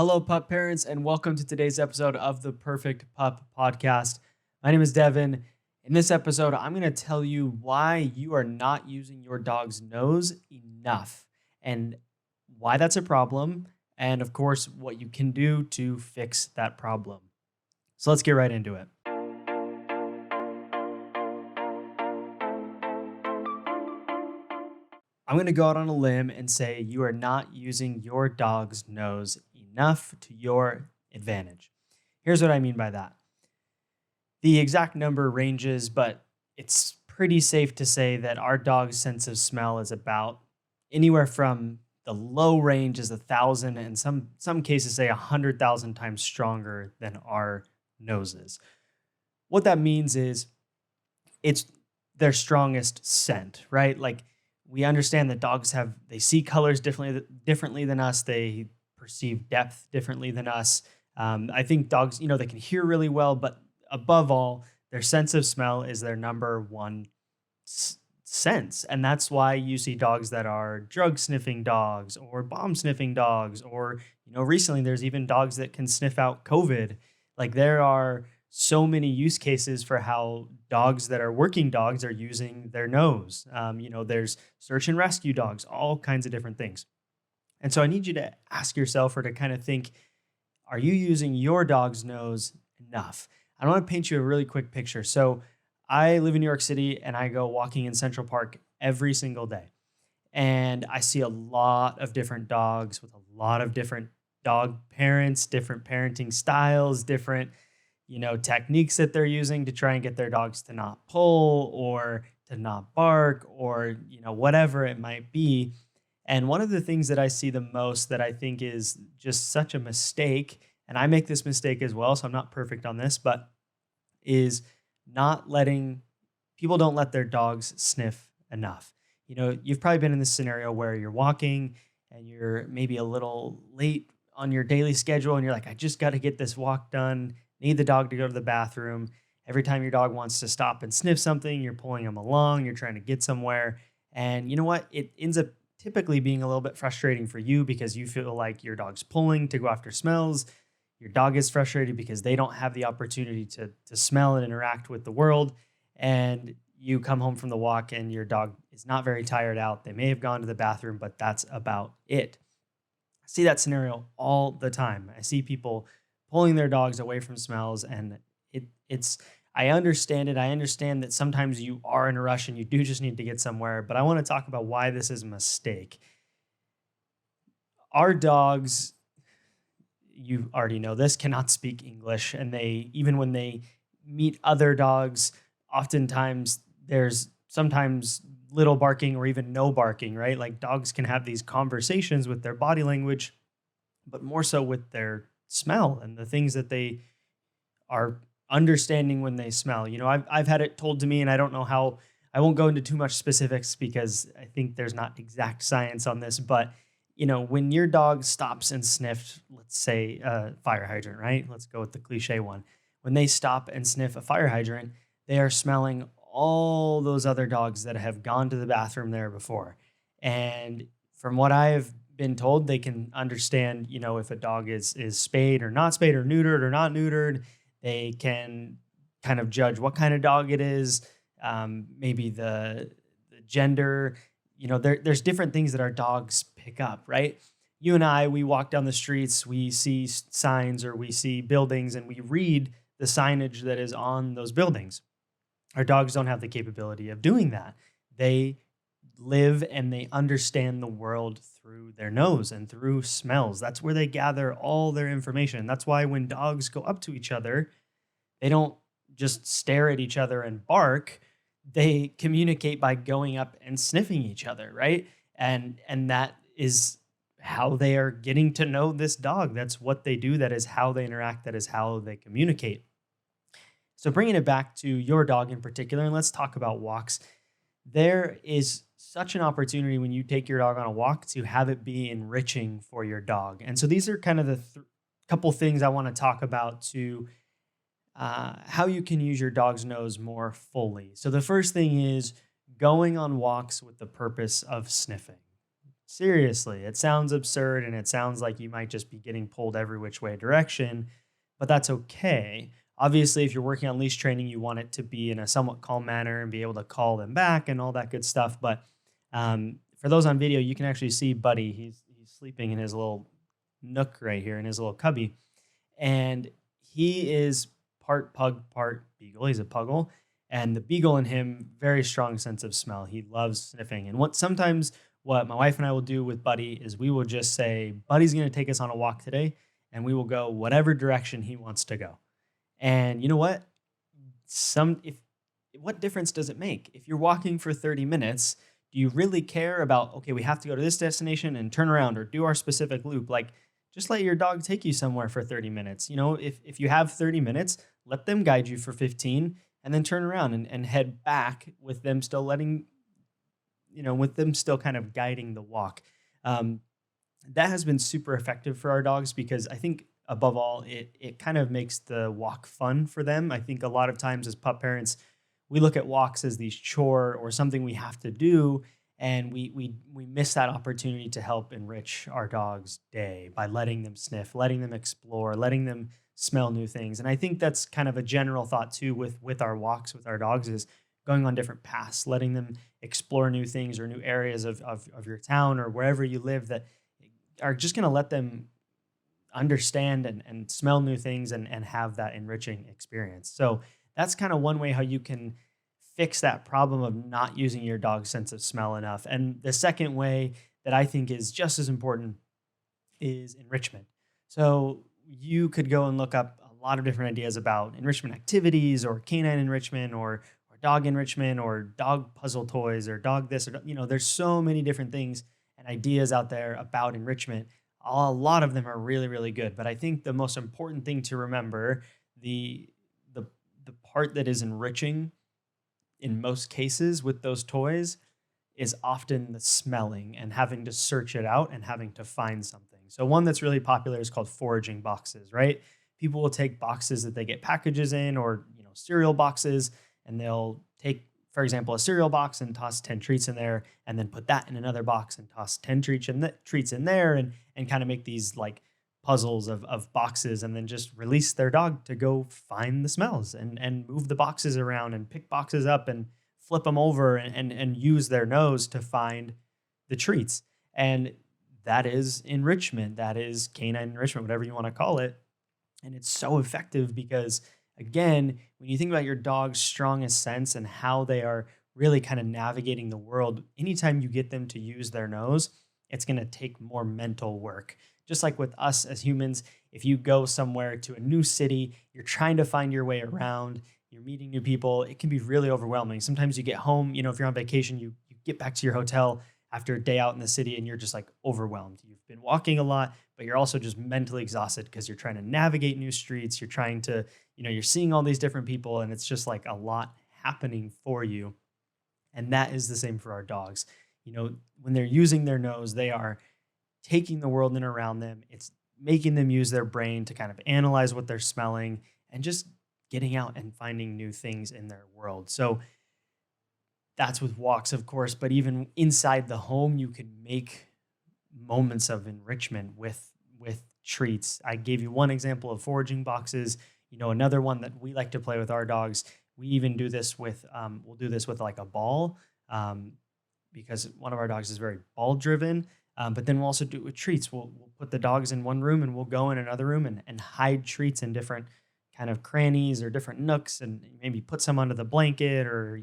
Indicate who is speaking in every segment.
Speaker 1: Hello, pup parents, and welcome to today's episode of the Perfect Pup Podcast. My name is Devin. In this episode, I'm going to tell you why you are not using your dog's nose enough and why that's a problem, and of course, what you can do to fix that problem. So let's get right into it. I'm going to go out on a limb and say you are not using your dog's nose enough to your advantage. Here's what I mean by that. The exact number ranges, but it's pretty safe to say that our dog's sense of smell is about anywhere from the low range is 1,000, and some cases say 100,000 times stronger than our noses. What that means is it's their strongest scent, right? Like we understand that they see colors differently than us. They perceive depth differently than us. I think dogs, they can hear really well, but above all, their sense of smell is their number one sense. And that's why you see dogs that are drug sniffing dogs or bomb sniffing dogs, or, recently there's even dogs that can sniff out COVID. Like there are so many use cases for how dogs that are working dogs are using their nose. There's search and rescue dogs, all kinds of different things. And so I need you to ask yourself or to kind of think, are you using your dog's nose enough? I want to paint you a really quick picture. So I live in New York City and I go walking in Central Park every single day. And I see a lot of different dogs with a lot of different dog parents, different parenting styles, different, techniques that they're using to try and get their dogs to not pull or to not bark or, whatever it might be. And one of the things that I see the most that I think is just such a mistake, and I make this mistake as well, so I'm not perfect on this, but is not letting people don't let their dogs sniff enough. You've probably been in this scenario where you're walking and you're maybe a little late on your daily schedule and you're like, I just got to get this walk done, need the dog to go to the bathroom. Every time your dog wants to stop and sniff something, you're pulling them along, you're trying to get somewhere. And you know what? It ends up typically being a little bit frustrating for you because you feel like your dog's pulling to go after smells. Your dog is frustrated because they don't have the opportunity to smell and interact with the world. And you come home from the walk and your dog is not very tired out. They may have gone to the bathroom, but that's about it. I see that scenario all the time. I see people pulling their dogs away from smells, and I understand it. I understand that sometimes you are in a rush and you do just need to get somewhere, but I want to talk about why this is a mistake. Our dogs, you already know this, cannot speak English, and even when they meet other dogs, oftentimes there's sometimes little barking or even no barking, right? Like dogs can have these conversations with their body language, but more so with their smell and the things that they are understanding when they smell. I've had it told to me, and I don't know how. I won't go into too much specifics because I think there's not exact science on this, but when your dog stops and sniffs, let's say a fire hydrant, right? Let's go with the cliche one. When they stop and sniff a fire hydrant, they are smelling all those other dogs that have gone to the bathroom there before. And from what I've been told, they can understand, if a dog is spayed or not spayed or neutered or not neutered. They can kind of judge what kind of dog it is, maybe the gender. There's different things that our dogs pick up, right? You and I, we walk down the streets, we see signs or we see buildings, and we read the signage that is on those buildings. Our dogs don't have the capability of doing that. They live and they understand the world through their nose and through smells. That's where they gather all their information. That's why when dogs go up to each other, they don't just stare at each other and bark. They communicate by going up and sniffing each other, right? And that is how they are getting to know this dog. That's what they do. That is how they interact. That is how they communicate. So bringing it back to your dog in particular, and let's talk about walks. There is such an opportunity when you take your dog on a walk to have it be enriching for your dog. And so these are kind of the couple things I want to talk about to how you can use your dog's nose more fully. So the first thing is going on walks with the purpose of sniffing. Seriously, it sounds absurd and it sounds like you might just be getting pulled every which way direction, but that's okay. Obviously, if you're working on leash training, you want it to be in a somewhat calm manner and be able to call them back and all that good stuff. But for those on video, you can actually see Buddy. He's sleeping in his little nook right here in his little cubby, and he is part pug, part beagle. He's a puggle, and the beagle in him, very strong sense of smell. He loves sniffing. And what my wife and I will do with Buddy is we will just say, Buddy's going to take us on a walk today, and we will go whatever direction he wants to go. And you know what? If what difference does it make? If you're walking for 30 minutes, do you really care about, okay, we have to go to this destination and turn around or do our specific loop? Like, just let your dog take you somewhere for 30 minutes. If you have 30 minutes, let them guide you for 15 and then turn around and head back with them still with them still kind of guiding the walk. Um, that has been super effective for our dogs because I think above all, it kind of makes the walk fun for them. I think a lot of times as pup parents, we look at walks as these chore or something we have to do, and we miss that opportunity to help enrich our dog's day by letting them sniff, letting them explore, letting them smell new things. And I think that's kind of a general thought too with our walks with our dogs is going on different paths, letting them explore new things or new areas of your town or wherever you live that are just going to let them understand and smell new things and have that enriching experience. So that's kind of one way how you can fix that problem of not using your dog's sense of smell enough. And the second way that I think is just as important is enrichment. So you could go and look up a lot of different ideas about enrichment activities or canine enrichment or dog enrichment or dog puzzle toys or dog this or there's so many different things and ideas out there about enrichment. A lot of them are really, really good. But I think the most important thing to remember, the the the part that is enriching in most cases with those toys is often the smelling and having to search it out and having to find something. So one that's really popular is called foraging boxes, right? People will take boxes that they get packages in or, cereal boxes, and they'll take, for example, a cereal box and toss 10 treats in there and then put that in another box and toss 10 treats in there and kind of make these like puzzles of boxes and then just release their dog to go find the smells and move the boxes around and pick boxes up and flip them over and use their nose to find the treats. And that is enrichment. That is canine enrichment, whatever you want to call it. And it's so effective because, again, when you think about your dog's strongest sense and how they are really kind of navigating the world, anytime you get them to use their nose, it's going to take more mental work. Just like with us as humans, if you go somewhere to a new city, you're trying to find your way around, you're meeting new people, it can be really overwhelming. Sometimes you get home, if you're on vacation, you get back to your hotel after a day out in the city and you're just like overwhelmed. You've been walking a lot, but you're also just mentally exhausted because you're trying to navigate new streets. You're trying to, you're seeing all these different people and it's just like a lot happening for you. And that is the same for our dogs. When they're using their nose, they are taking the world in around them. It's making them use their brain to kind of analyze what they're smelling and just getting out and finding new things in their world. So that's with walks, of course, but even inside the home, you can make moments of enrichment with treats. I gave you one example of foraging boxes. Another one that we like to play with our dogs. We even do this with we'll do this with like a ball because one of our dogs is very ball driven. But then we'll also do it with treats. We'll put the dogs in one room and we'll go in another room and hide treats in different kind of crannies or different nooks and maybe put some under the blanket or,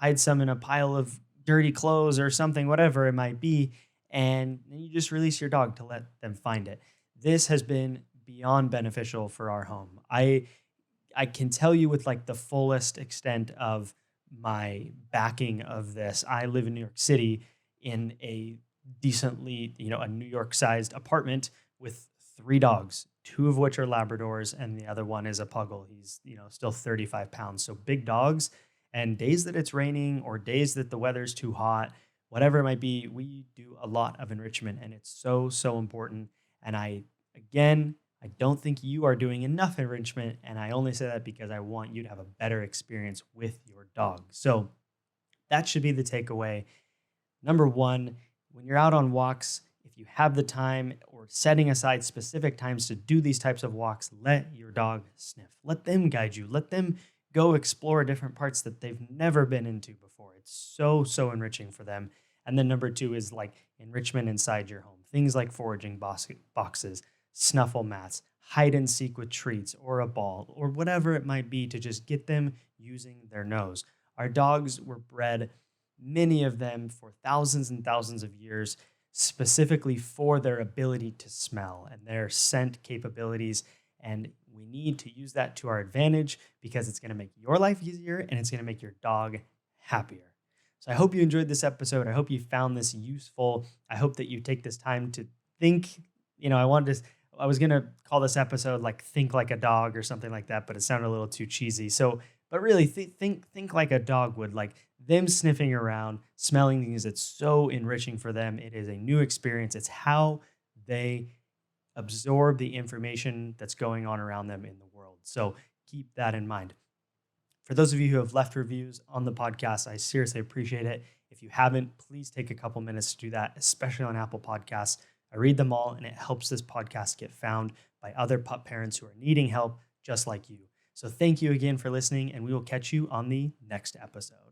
Speaker 1: hide some in a pile of dirty clothes or something, whatever it might be. And then you just release your dog to let them find it. This has been beyond beneficial for our home. I can tell you with like the fullest extent of my backing of this. I live in New York City in a decently, a New York sized apartment with 3 dogs, 2 of which are Labradors and the other one is a puggle. He's, still 35 pounds. So big dogs, and days that it's raining or days that the weather's too hot, whatever it might be, we do a lot of enrichment and it's so, so important. And I don't think you are doing enough enrichment. And I only say that because I want you to have a better experience with your dog. So that should be the takeaway. Number one, when you're out on walks, if you have the time or setting aside specific times to do these types of walks, let your dog sniff. Let them guide you. Let them go explore different parts that they've never been into before. It's so enriching for them. And then number two is like enrichment inside your home. Things like foraging boxes, snuffle mats, hide and seek with treats or a ball or whatever it might be to just get them using their nose. Our dogs were bred, many of them for thousands and thousands of years, specifically for their ability to smell and their scent capabilities. And we need to use that to our advantage because it's going to make your life easier and it's going to make your dog happier. So I hope you enjoyed this episode. I hope you found this useful. I hope that you take this time to think. I was going to call this episode like Think Like a Dog or something like that, but it sounded a little too cheesy. So, but really think like a dog would, like them sniffing around, smelling things. It's so enriching for them. It is a new experience. It's how they absorb the information that's going on around them in the world. So keep that in mind. For those of you who have left reviews on the podcast, I seriously appreciate it. If you haven't, please take a couple minutes to do that, especially on Apple Podcasts. I read them all, and it helps this podcast get found by other pup parents who are needing help just like you. So thank you again for listening, and we will catch you on the next episode.